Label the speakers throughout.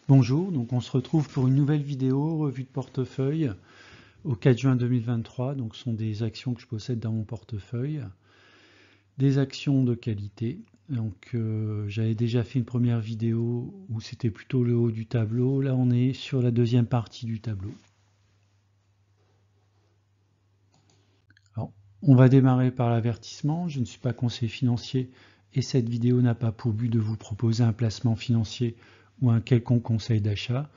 Speaker 1: Bonjour, donc on se retrouve pour une nouvelle vidéo revue de portefeuille au 4 juin 2023. Donc ce sont des actions que je possède dans mon portefeuille, des actions de qualité. Donc j'avais déjà fait une première vidéo où c'était plutôt le haut du tableau. Là on est sur la deuxième partie du tableau. Alors, on va démarrer par l'avertissement. Je ne suis pas conseiller financier et cette vidéo n'a pas pour but de vous proposer un placement financier ou un quelconque conseil d'achat,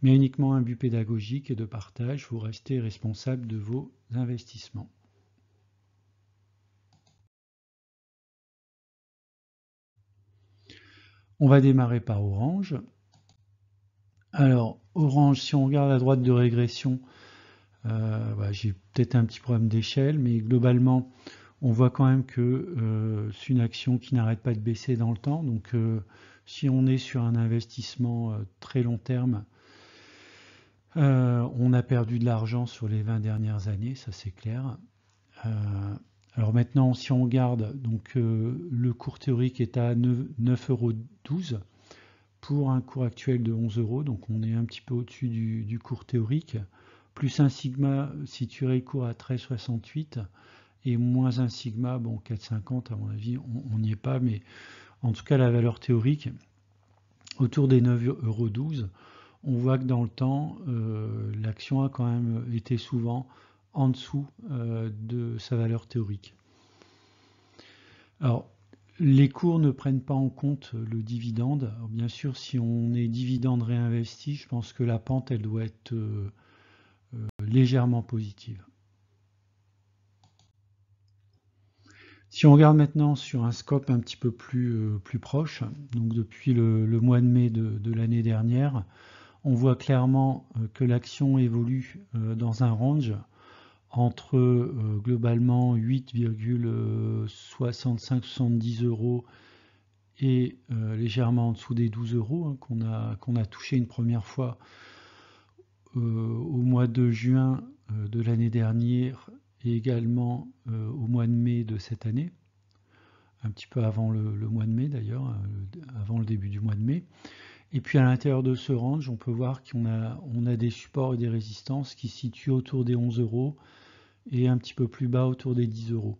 Speaker 1: mais uniquement un but pédagogique et de partage. Vous restez responsable de vos investissements. On va démarrer par Orange. Alors, Orange, si on regarde la droite de régression, j'ai peut-être un petit problème d'échelle, mais globalement, on voit quand même que c'est une action qui n'arrête pas de baisser dans le temps. Donc, si on est sur un investissement très long terme, on a perdu de l'argent sur les 20 dernières années, ça c'est clair. Alors maintenant, si on regarde, donc le cours théorique est à 9,12 € pour un cours actuel de 11 €, donc on est un petit peu au-dessus du cours théorique, plus un sigma situé le cours à 13,68 et moins un sigma, bon 4,50 à mon avis, on n'y est pas, mais en tout cas la valeur théorique autour des 9,12 €. On voit que dans le temps, l'action a quand même été souvent en dessous de sa valeur théorique. Alors, les cours ne prennent pas en compte le dividende. Alors, bien sûr, si on est dividende réinvesti, je pense que la pente, elle doit être légèrement positive. Si on regarde maintenant sur un scope un petit peu plus proche, donc depuis le mois de mai de l'année dernière, on voit clairement que l'action évolue dans un range entre globalement 8,65-70 € et légèrement en dessous des 12 € qu'on a touché une première fois au mois de juin de l'année dernière et également au mois de mai de cette année, un petit peu avant le mois de mai d'ailleurs, avant le début du mois de mai. Et puis à l'intérieur de ce range, on peut voir qu'on a des supports et des résistances qui se situent autour des 11 € et un petit peu plus bas autour des 10 €.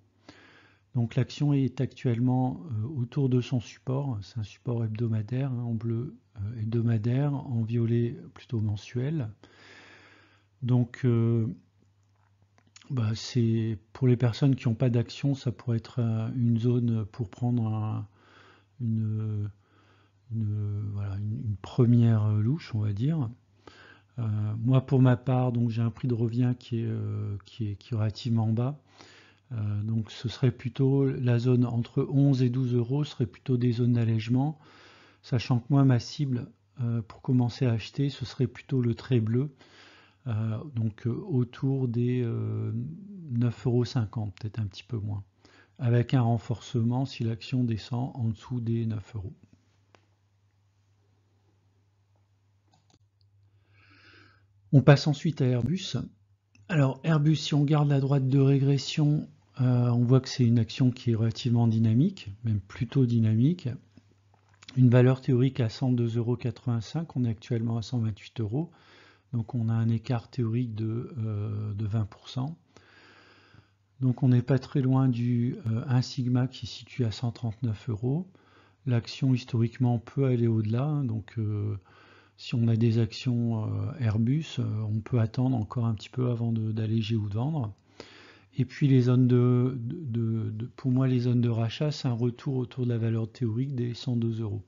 Speaker 1: Donc l'action est actuellement autour de son support, c'est un support hebdomadaire, en bleu hebdomadaire, en violet plutôt mensuel. Donc c'est pour les personnes qui n'ont pas d'action, ça pourrait être une zone pour prendre une première louche, on va dire. Moi pour ma part, donc j'ai un prix de revient qui est relativement bas. Donc ce serait plutôt la zone entre 11 et 12 € serait plutôt des zones d'allègement, sachant que moi ma cible pour commencer à acheter ce serait plutôt le trait bleu, donc autour des 9,50 €, peut-être un petit peu moins, avec un renforcement si l'action descend en dessous des 9 €. On passe ensuite à Airbus. Alors Airbus, si on garde la droite de régression, on voit que c'est une action qui est relativement dynamique, même plutôt dynamique. Une valeur théorique à 102,85 €, on est actuellement à 128 €, donc on a un écart théorique de 20%. Donc on n'est pas très loin du 1 sigma qui se situe à 139 €. L'action historiquement peut aller au-delà, donc si on a des actions Airbus, on peut attendre encore un petit peu avant d'alléger ou de vendre. Et puis les zones pour moi, les zones de rachat, c'est un retour autour de la valeur théorique des 102 €.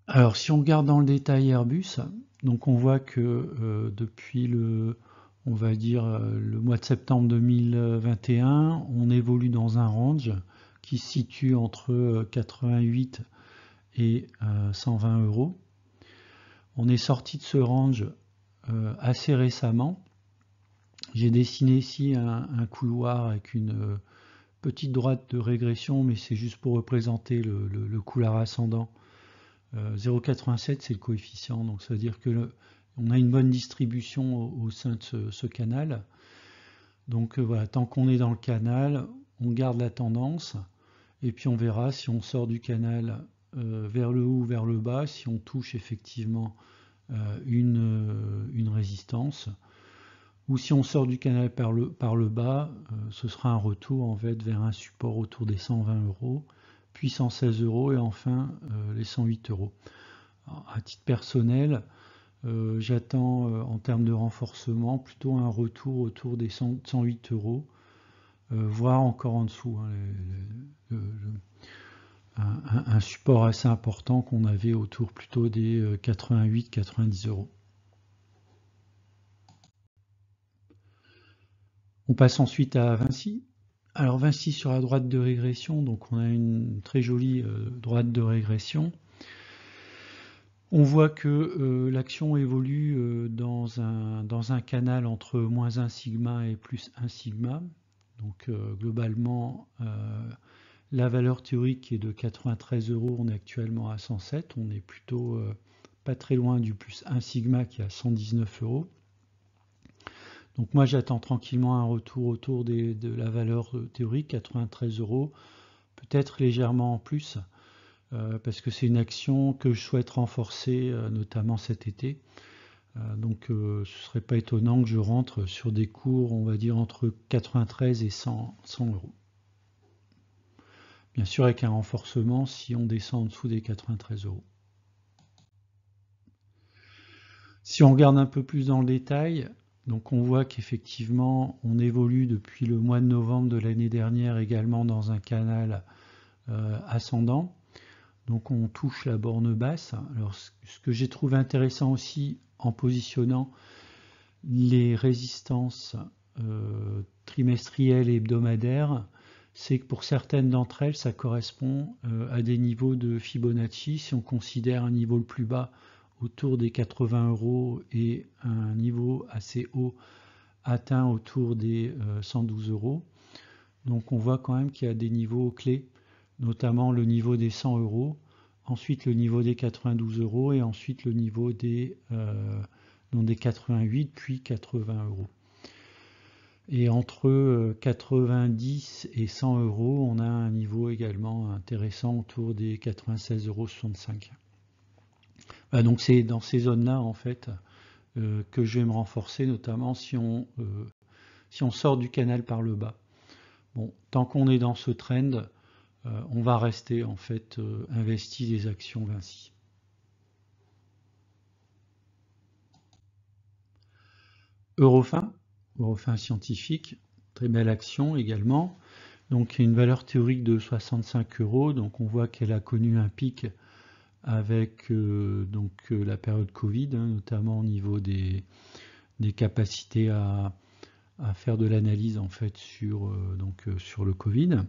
Speaker 1: Alors si on regarde dans le détail Airbus, donc on voit que depuis on va dire le mois de septembre 2021, on évolue dans un range qui se situe entre 88 et 120 €. On est sorti de ce range assez récemment. J'ai dessiné ici un couloir avec une petite droite de régression, mais c'est juste pour représenter le couloir ascendant. 0,87 c'est le coefficient, donc ça veut dire que on a une bonne distribution au sein de ce canal. Donc voilà, tant qu'on est dans le canal, on garde la tendance. Et puis on verra si on sort du canal vers le haut ou vers le bas, si on touche effectivement une résistance, ou si on sort du canal par le bas, ce sera un retour en fait vers un support autour des 120 €, puis 116 € et enfin les 108 €. Alors, à titre personnel, j'attends en termes de renforcement plutôt un retour autour des 108 €, voire encore en dessous, hein, un support assez important qu'on avait autour plutôt des 88-90 €. On passe ensuite à Vinci. Alors Vinci sur la droite de régression, donc on a une très jolie droite de régression. On voit que l'action évolue dans un canal entre moins 1 sigma et plus 1 sigma. Donc globalement, la valeur théorique est de 93 €, on est actuellement à 107, on est plutôt pas très loin du plus 1 sigma qui est à 119 €. Donc moi j'attends tranquillement un retour autour de la valeur théorique, 93 €, peut-être légèrement en plus, parce que c'est une action que je souhaite renforcer, notamment cet été. Donc ce ne serait pas étonnant que je rentre sur des cours, on va dire, entre 93 et 100 €. Bien sûr avec un renforcement si on descend en dessous des 93 €. Si on regarde un peu plus dans le détail, donc on voit qu'effectivement on évolue depuis le mois de novembre de l'année dernière également dans un canal ascendant. Donc on touche la borne basse. Alors ce que j'ai trouvé intéressant aussi en positionnant les résistances trimestrielles et hebdomadaires, c'est que pour certaines d'entre elles, ça correspond à des niveaux de Fibonacci. Si on considère un niveau le plus bas autour des 80 € et un niveau assez haut atteint autour des 112 €. Donc on voit quand même qu'il y a des niveaux clés, notamment le niveau des 100 €, ensuite le niveau des 92 € et ensuite le niveau des 88 puis 80 €. Et entre 90 et 100 €, on a un niveau également intéressant autour des 96,65 €. Donc c'est dans ces zones-là en fait que je vais me renforcer, notamment si on sort du canal par le bas. Bon, tant qu'on est dans ce trend, on va rester en fait investi des actions Vinci. Eurofin scientifique, très belle action également. Donc une valeur théorique de 65 €. Donc on voit qu'elle a connu un pic avec la période Covid, hein, notamment au niveau des capacités à faire de l'analyse en fait sur le Covid.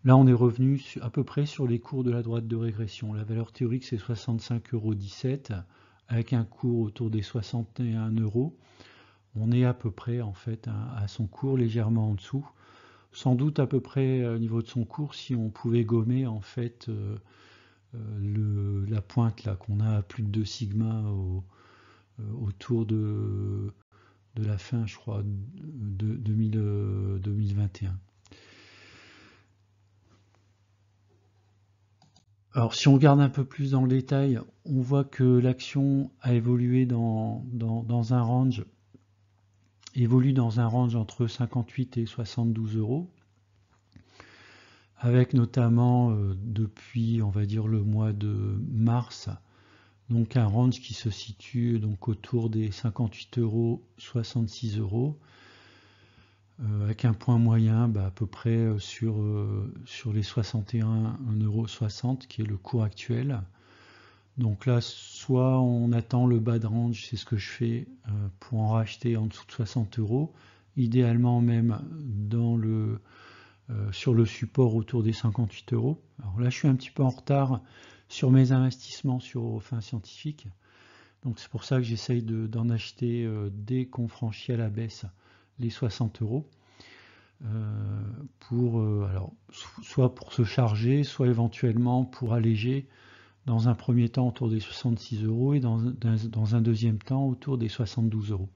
Speaker 1: Là on est revenu à peu près sur les cours de la droite de régression. La valeur théorique c'est 65,17 € avec un cours autour des 61 €. On est à peu près en fait à son cours, légèrement en dessous. Sans doute à peu près au niveau de son cours si on pouvait gommer en fait la pointe là qu'on a à plus de 2 sigma autour de la fin, je crois, de 2021. Alors si on regarde un peu plus dans le détail, on voit que l'action a évolué dans un range, évolue dans un range entre 58 et 72 €, avec notamment depuis, on va dire, le mois de mars, donc un range qui se situe donc autour des 58 €, 66 €, avec un point moyen à peu près sur les 61,60 € qui est le cours actuel. Donc là, soit on attend le bas de range, c'est ce que je fais pour en racheter en dessous de 60 €, idéalement même sur le support autour des 58 €. Alors là, je suis un petit peu en retard sur mes investissements sur Eurofin Scientifique. Donc c'est pour ça que j'essaye d'en acheter dès qu'on franchit à la baisse les 60 €. Soit pour se charger, soit éventuellement pour alléger dans un premier temps autour des 66 € et dans un deuxième temps autour des 72 €.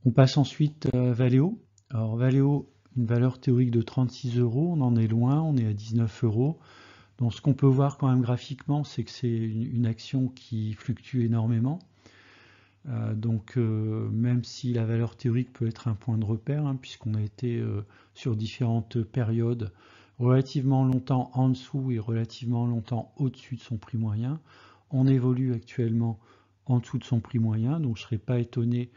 Speaker 1: On passe ensuite à Valeo. Alors Valeo, une valeur théorique de 36 euros, on en est loin, on est à 19 euros. Donc ce qu'on peut voir quand même graphiquement, c'est que c'est une action qui fluctue énormément. Même si la valeur théorique peut être un point de repère, hein, puisqu'on a été sur différentes périodes relativement longtemps en dessous et relativement longtemps au-dessus de son prix moyen, on évolue actuellement en dessous de son prix moyen, donc je ne serais pas étonné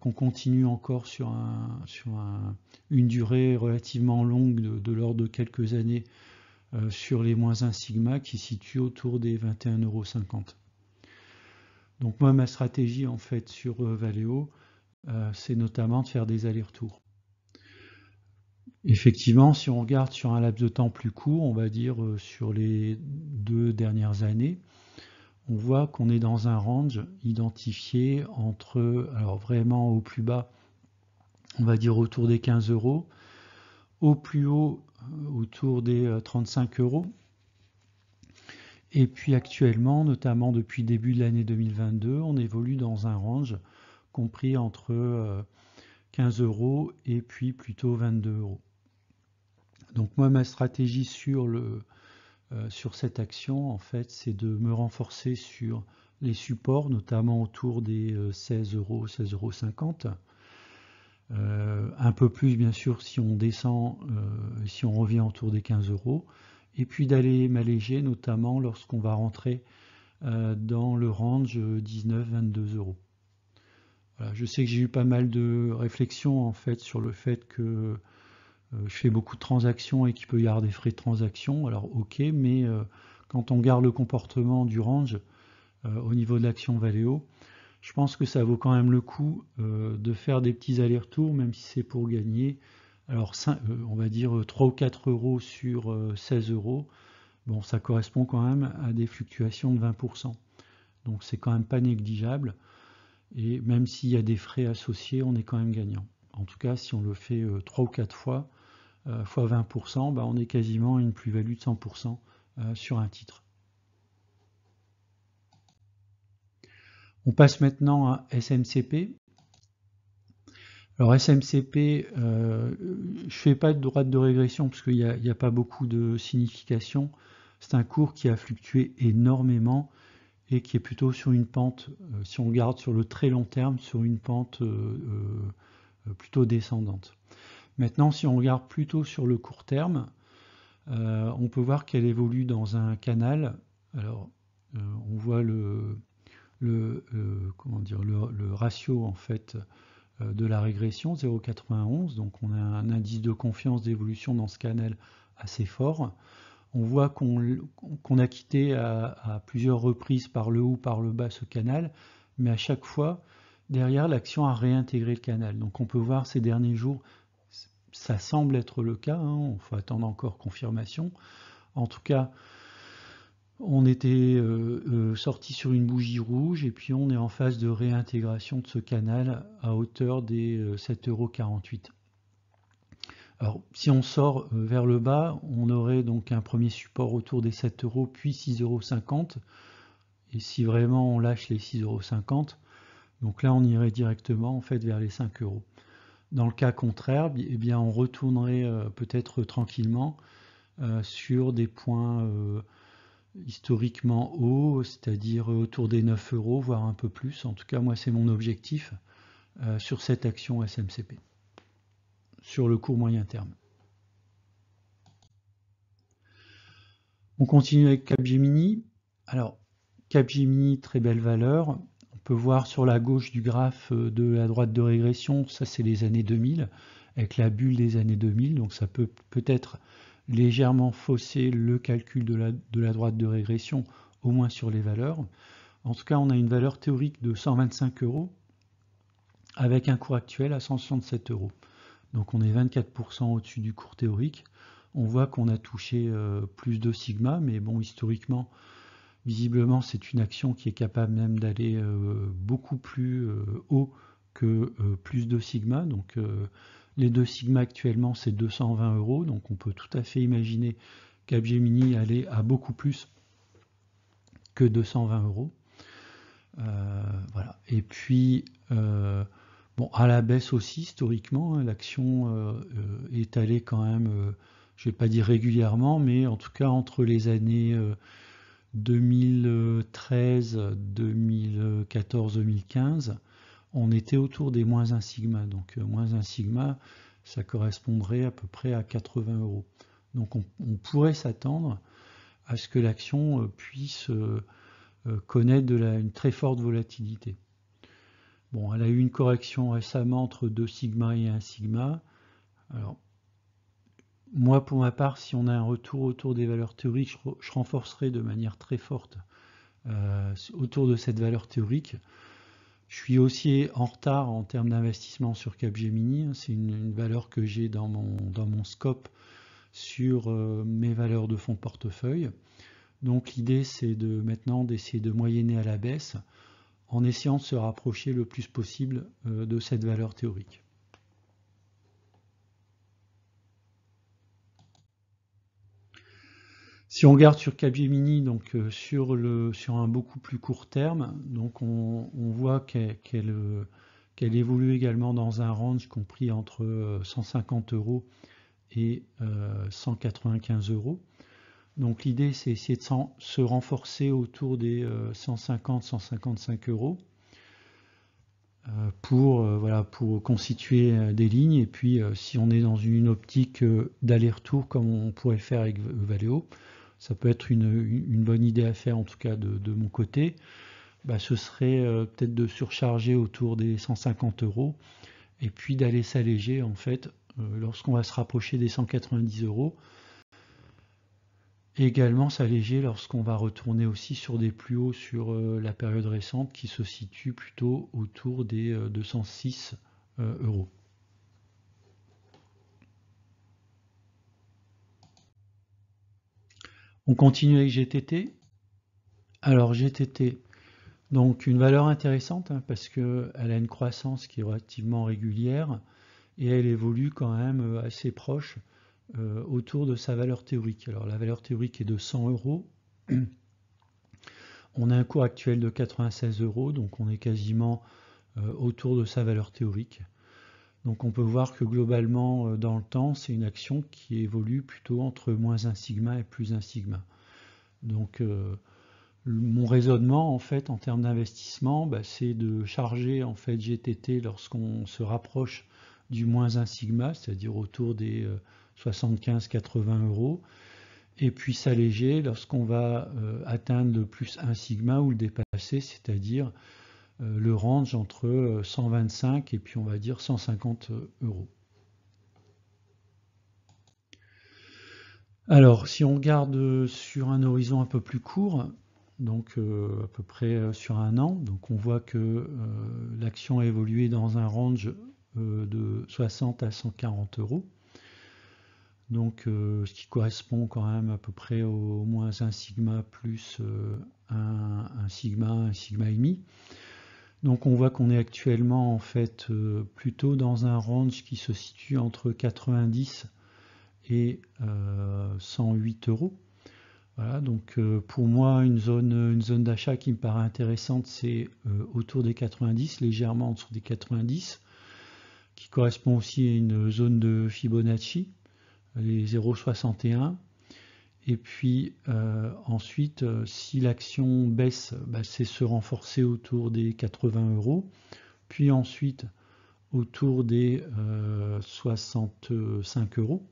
Speaker 1: qu'on continue encore sur une durée relativement longue de l'ordre de quelques années sur les moins 1 sigma qui situe autour des 21,50 €. Donc moi, ma stratégie en fait sur Valeo, c'est notamment de faire des allers-retours. Effectivement, si on regarde sur un laps de temps plus court, on va dire sur les 2 dernières années, on voit qu'on est dans un range identifié entre, alors vraiment au plus bas, on va dire autour des 15 euros, au plus haut autour des 35 euros. Et puis actuellement, notamment depuis début de l'année 2022, on évolue dans un range compris entre 15 euros et puis plutôt 22 euros. Donc moi, ma stratégie sur cette action, en fait, c'est de me renforcer sur les supports, notamment autour des 16 euros, 16,50 €. Un peu plus, bien sûr, si on descend, si on revient autour des 15 euros. Et puis d'aller m'alléger, notamment lorsqu'on va rentrer dans le range 19-22 euros. Voilà, je sais que j'ai eu pas mal de réflexions en fait sur le fait que je fais beaucoup de transactions et qu'il peut y avoir des frais de transaction. Alors ok, mais quand on regarde le comportement du range au niveau de l'action Valeo, je pense que ça vaut quand même le coup de faire des petits allers-retours, même si c'est pour gagner. Alors on va dire 3 ou 4 euros sur 16 euros. Bon, ça correspond quand même à des fluctuations de 20%. Donc c'est quand même pas négligeable. Et même s'il y a des frais associés, on est quand même gagnant. En tout cas, si on le fait 3 ou 4 fois, fois 20%, bah, on est quasiment à une plus-value de 100% sur un titre. On passe maintenant à SMCP. Alors SMCP, je ne fais pas de droite de régression parce qu'il n'y a pas beaucoup de signification. C'est un cours qui a fluctué énormément et qui est plutôt sur une pente, si on regarde sur le très long terme, sur une pente plutôt descendante. Maintenant, si on regarde plutôt sur le court terme, on peut voir qu'elle évolue dans un canal. Alors, on voit comment dire, le ratio en fait de la régression 0,91. Donc, on a un indice de confiance d'évolution dans ce canal assez fort. On voit qu'on a quitté à plusieurs reprises par le haut, par le bas ce canal, mais à chaque fois, derrière, l'action a réintégré le canal. Donc on peut voir ces derniers jours, ça semble être le cas, hein, il faut attendre encore confirmation. En tout cas, on était sorti sur une bougie rouge et puis on est en phase de réintégration de ce canal à hauteur des 7,48 €. Alors, si on sort vers le bas, on aurait donc un premier support autour des 7 euros, puis 6,50 €. Et si vraiment on lâche les 6,50 €, donc là on irait directement en fait vers les 5 euros. Dans le cas contraire, eh bien on retournerait peut-être tranquillement sur des points historiquement hauts, c'est-à-dire autour des 9 euros, voire un peu plus. En tout cas, moi c'est mon objectif sur cette action SMCP, sur le court moyen terme. On continue avec Capgemini. Alors, Capgemini, très belle valeur. On peut voir sur la gauche du graphe de la droite de régression, ça c'est les années 2000, avec la bulle des années 2000, donc ça peut peut-être légèrement fausser le calcul de la droite de régression, au moins sur les valeurs. En tout cas, on a une valeur théorique de 125 € avec un cours actuel à 167 €. Donc on est 24% au-dessus du cours théorique. On voit qu'on a touché plus de sigma, mais bon, historiquement, visiblement, c'est une action qui est capable même d'aller beaucoup plus haut que plus de sigma. Donc les 2 sigma actuellement, c'est 220 €. Donc on peut tout à fait imaginer Capgemini aller à beaucoup plus que 220 €. Voilà. Et puis, bon, Bon, à la baisse aussi, historiquement, hein, l'action est allée quand même, je ne vais pas dire régulièrement, mais en tout cas entre les années 2013, 2014, 2015, on était autour des moins 1 sigma. Donc moins 1 sigma, ça correspondrait à peu près à 80 euros. Donc on pourrait s'attendre à ce que l'action puisse connaître une très forte volatilité. Bon, elle a eu une correction récemment entre 2 sigma et 1 sigma. Alors, moi, pour ma part, si on a un retour autour des valeurs théoriques, je renforcerai de manière très forte autour de cette valeur théorique. Je suis aussi en retard en termes d'investissement sur Capgemini. C'est une valeur que j'ai dans mon scope sur mes valeurs de fonds de portefeuille. Donc l'idée, c'est maintenant d'essayer de moyenner à la baisse en essayant de se rapprocher le plus possible de cette valeur théorique. Si on regarde sur Capgemini, donc sur un beaucoup plus court terme, donc on voit qu'elle évolue également dans un range compris entre 150 euros et 195 euros. Donc l'idée, c'est essayer de se renforcer autour des 150-155 euros pour constituer des lignes. Et puis si on est dans une optique d'aller-retour comme on pourrait le faire avec Valeo, ça peut être une bonne idée à faire en tout cas de mon côté. Ce serait peut-être de surcharger autour des 150 euros et puis d'aller s'alléger en fait lorsqu'on va se rapprocher des 190 euros. Et également s'alléger lorsqu'on va retourner aussi sur des plus hauts sur la période récente qui se situe plutôt autour des 206 euros. On continue avec GTT. Alors GTT, donc une valeur intéressante hein, parce qu'elle a une croissance qui est relativement régulière et elle évolue quand même assez proche autour de sa valeur théorique. Alors la valeur théorique est de 100 euros. On a un cours actuel de 96 euros, donc on est quasiment autour de sa valeur théorique. Donc on peut voir que globalement dans le temps, c'est une action qui évolue plutôt entre moins 1 sigma et plus 1 sigma. Donc mon raisonnement en fait en termes d'investissement, c'est de charger en fait GTT lorsqu'on se rapproche du moins 1 sigma, c'est-à-dire autour des 75-80 euros, et puis s'alléger lorsqu'on va atteindre le plus 1 sigma ou le dépasser, c'est-à-dire le range entre 125 et puis on va dire 150 euros. Alors si on regarde sur un horizon un peu plus court, donc à peu près sur un an, donc on voit que l'action a évolué dans un range de 60 à 140 euros. Donc ce qui correspond quand même à peu près au moins 1 sigma plus un sigma et demi. Donc on voit qu'on est actuellement en fait plutôt dans un range qui se situe entre 90 et 108 euros. Voilà, donc pour moi une zone d'achat qui me paraît intéressante, c'est autour des 90, légèrement en dessous des 90, qui correspond aussi à une zone de Fibonacci, les 0,61. Et puis ensuite, si l'action baisse, c'est se renforcer autour des 80 euros. Puis ensuite, autour des 65 euros.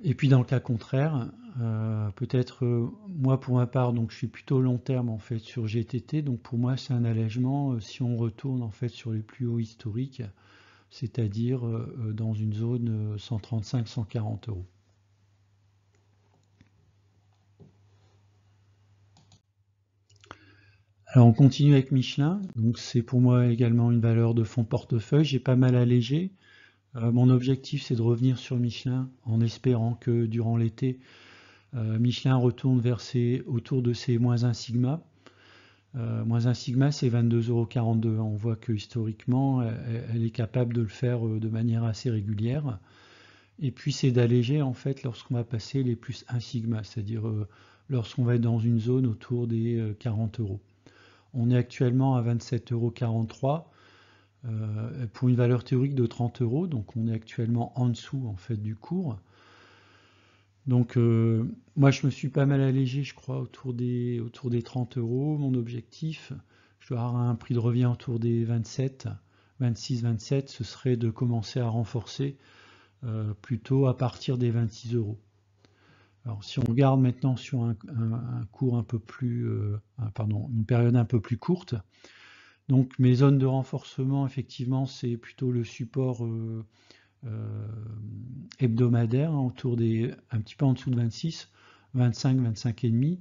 Speaker 1: Et puis dans le cas contraire, peut-être moi pour ma part, donc je suis plutôt long terme en fait sur GTT. Donc pour moi, c'est un allègement si on retourne en fait sur les plus hauts historiques, c'est-à-dire dans une zone 135-140 euros. Alors on continue avec Michelin, donc c'est pour moi également une valeur de fonds de portefeuille, j'ai pas mal allégé. Mon objectif c'est de revenir sur Michelin en espérant que durant l'été, Michelin retourne vers autour de ses moins 1 sigma. Moins 1 sigma c'est 22,42 €. On voit que historiquement elle est capable de le faire de manière assez régulière. Et puis c'est d'alléger en fait lorsqu'on va passer les plus 1 sigma, c'est-à-dire lorsqu'on va être dans une zone autour des 40 euros. On est actuellement à 27,43 €. pour une valeur théorique de 30 €, donc on est actuellement en dessous en fait du cours. Donc moi je me suis pas mal allégé, je crois, autour des 30 €. Mon objectif, je dois avoir un prix de revient autour des 27, 26, 27, ce serait de commencer à renforcer plutôt à partir des 26 €. Alors si on regarde maintenant sur un cours un peu plus, une période un peu plus courte, donc mes zones de renforcement, effectivement, c'est plutôt le support hebdomadaire, hein, un petit peu en dessous de 26, 25, 25,5.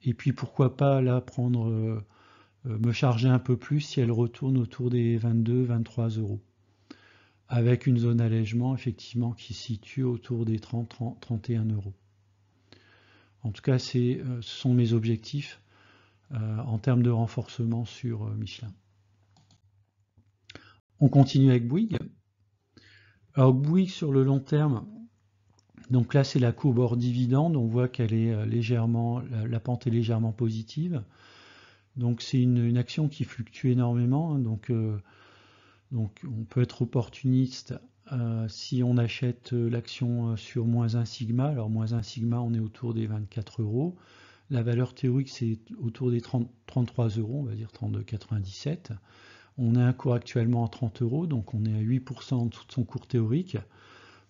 Speaker 1: Et puis pourquoi pas là prendre, me charger un peu plus si elle retourne autour des 22, 23 €. Avec une zone allègement, effectivement, qui se situe autour des 30, 31 €. En tout cas, ce sont mes objectifs en termes de renforcement sur Michelin. On continue avec Bouygues. Alors Bouygues sur le long terme, donc là c'est la courbe hors dividende, on voit qu'elle est légèrement, la pente est légèrement positive. Donc c'est une action qui fluctue énormément, hein, donc on peut être opportuniste si on achète l'action sur moins 1 sigma. Alors moins 1 sigma, on est autour des 24 €. La valeur théorique, c'est autour des 33 €, on va dire 32,97. On a un cours actuellement à 30 €, donc on est à 8% en dessous de son cours théorique.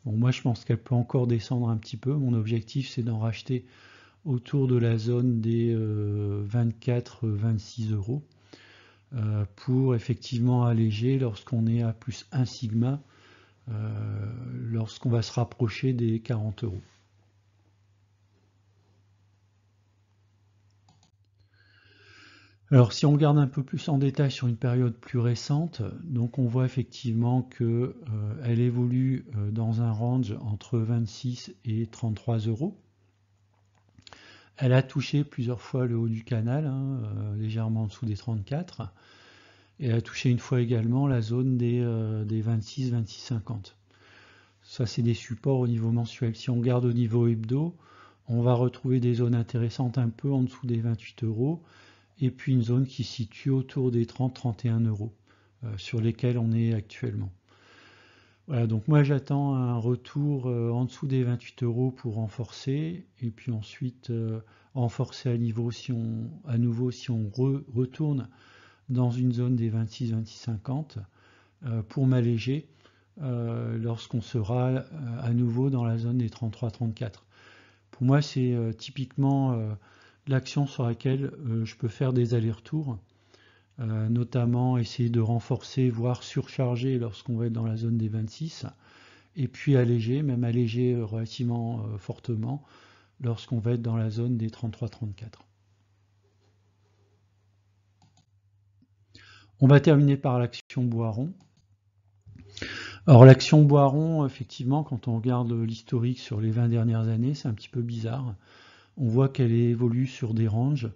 Speaker 1: Bon, moi, je pense qu'elle peut encore descendre un petit peu. Mon objectif, c'est d'en racheter autour de la zone des 24-26 € pour effectivement alléger lorsqu'on est à plus 1 sigma, lorsqu'on va se rapprocher des 40 €. Alors si on regarde un peu plus en détail sur une période plus récente, donc on voit effectivement que elle évolue dans un range entre 26 et 33 €. Elle a touché plusieurs fois le haut du canal, hein, légèrement en dessous des 34, et elle a touché une fois également la zone des 26, 26,50. Ça c'est des supports au niveau mensuel. Si on regarde au niveau hebdo, on va retrouver des zones intéressantes un peu en dessous des 28 €. Et puis une zone qui se situe autour des 30-31 € sur lesquels on est actuellement. Voilà, donc moi j'attends un retour en dessous des 28 € pour renforcer, et puis ensuite renforcer à nouveau si on retourne dans une zone des 26-26,50 pour m'alléger lorsqu'on sera à nouveau dans la zone des 33-34. Pour moi c'est typiquement l'action sur laquelle je peux faire des allers-retours, notamment essayer de renforcer, voire surcharger lorsqu'on va être dans la zone des 26, et puis alléger, même alléger relativement fortement lorsqu'on va être dans la zone des 33-34. On va terminer par l'action Boiron. Alors l'action Boiron, effectivement, quand on regarde l'historique sur les 20 dernières années, c'est un petit peu bizarre. On voit qu'elle évolue sur des ranges.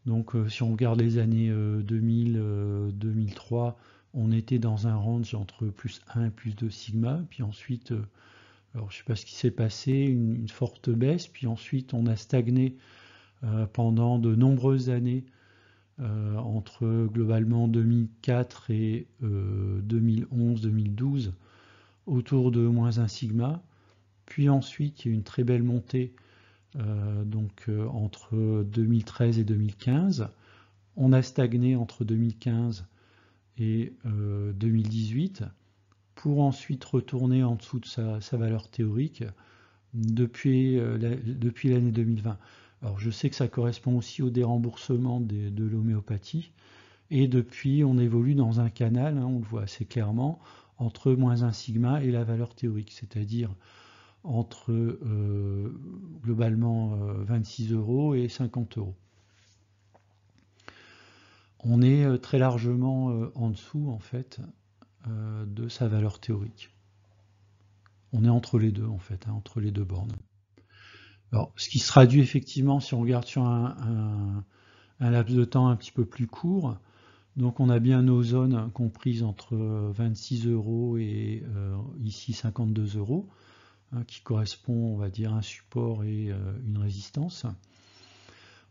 Speaker 1: Donc si on regarde les années 2000-2003, on était dans un range entre plus 1 et plus 2 sigma. Puis ensuite, alors je ne sais pas ce qui s'est passé, une forte baisse. Puis ensuite, on a stagné pendant de nombreuses années entre globalement 2004 et 2011-2012 autour de moins 1 sigma. Puis ensuite, il y a eu une très belle montée entre 2013 et 2015. On a stagné entre 2015 et 2018 pour ensuite retourner en dessous de sa valeur théorique depuis l'année 2020. Alors je sais que ça correspond aussi au déremboursement de l'homéopathie, et depuis on évolue dans un canal, hein, on le voit assez clairement, entre moins 1 sigma et la valeur théorique, c'est-à-dire entre globalement 26 € et 50 €. On est très largement en dessous en fait de sa valeur théorique. On est entre les deux en fait, hein, entre les deux bornes. Alors, ce qui se traduit effectivement si on regarde sur un laps de temps un petit peu plus court. Donc on a bien nos zones comprises entre 26 € et ici 52 €. Qui correspond, on va dire, à un support et une résistance.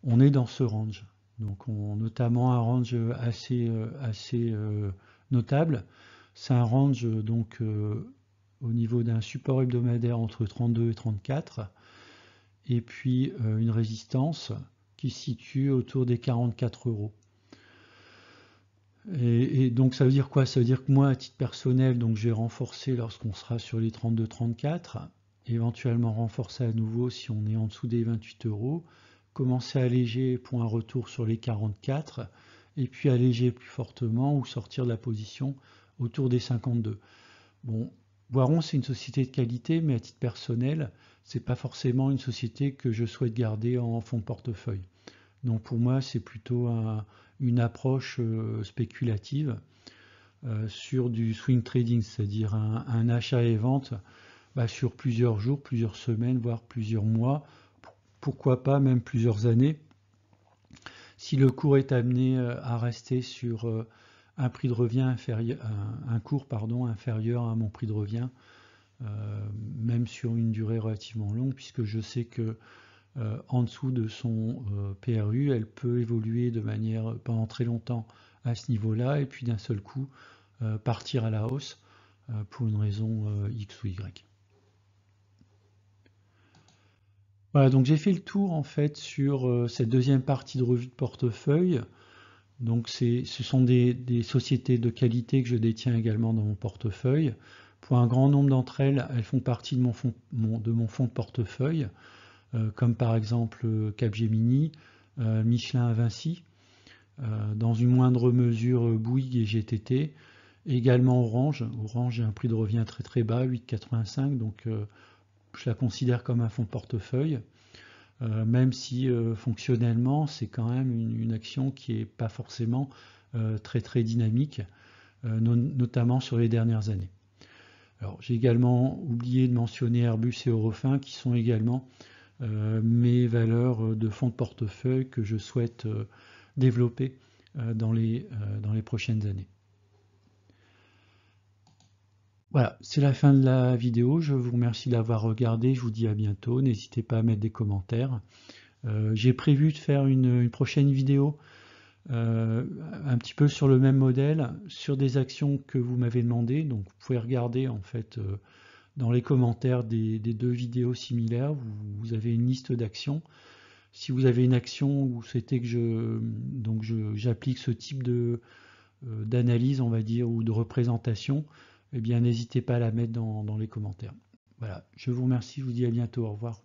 Speaker 1: On est dans ce range, donc notamment un range assez notable. C'est un range donc au niveau d'un support hebdomadaire entre 32 et 34, et puis une résistance qui se situe autour des 44 euros. Et donc ça veut dire quoi? Ça veut dire que moi, à titre personnel, donc je vais renforcer lorsqu'on sera sur les 32-34, éventuellement renforcer à nouveau si on est en dessous des 28 euros, commencer à alléger pour un retour sur les 44, et puis alléger plus fortement ou sortir de la position autour des 52. Bon, Boiron, c'est une société de qualité, mais à titre personnel, c'est pas forcément une société que je souhaite garder en fonds de portefeuille. Donc pour moi, c'est plutôt une approche spéculative sur du swing trading, c'est-à-dire un achat et vente sur plusieurs jours, plusieurs semaines, voire plusieurs mois, pourquoi pas même plusieurs années. Si le cours est amené à rester sur un prix de revient inférieur, un cours inférieur à mon prix de revient, même sur une durée relativement longue, puisque je sais que en dessous de son PRU, elle peut évoluer de manière pendant très longtemps à ce niveau-là, et puis d'un seul coup partir à la hausse pour une raison X ou Y. Voilà, donc j'ai fait le tour en fait sur cette deuxième partie de revue de portefeuille. Donc ce sont des sociétés de qualité que je détiens également dans mon portefeuille. Pour un grand nombre d'entre elles, elles font partie de mon fonds de portefeuille, comme par exemple Capgemini, Michelin à Vinci, dans une moindre mesure Bouygues et GTT, également Orange. Orange a un prix de revient très très bas, 8,85, donc je la considère comme un fonds de portefeuille. Même si fonctionnellement c'est quand même une action qui n'est pas forcément très très dynamique, notamment sur les dernières années. Alors j'ai également oublié de mentionner Airbus et Eurofin qui sont également mes valeurs de fonds de portefeuille que je souhaite développer dans les prochaines années. Voilà, c'est la fin de la vidéo. Je vous remercie d'avoir regardé. Je vous dis à bientôt. N'hésitez pas à mettre des commentaires. J'ai prévu de faire une prochaine vidéo un petit peu sur le même modèle, sur des actions que vous m'avez demandé. Donc vous pouvez regarder en fait dans les commentaires des deux vidéos similaires. Vous avez une liste d'actions. Si vous avez une action où vous souhaitez que j'applique ce type d'analyse, on va dire, ou de représentation, eh bien n'hésitez pas à la mettre dans les commentaires. Voilà, je vous remercie, je vous dis à bientôt, au revoir.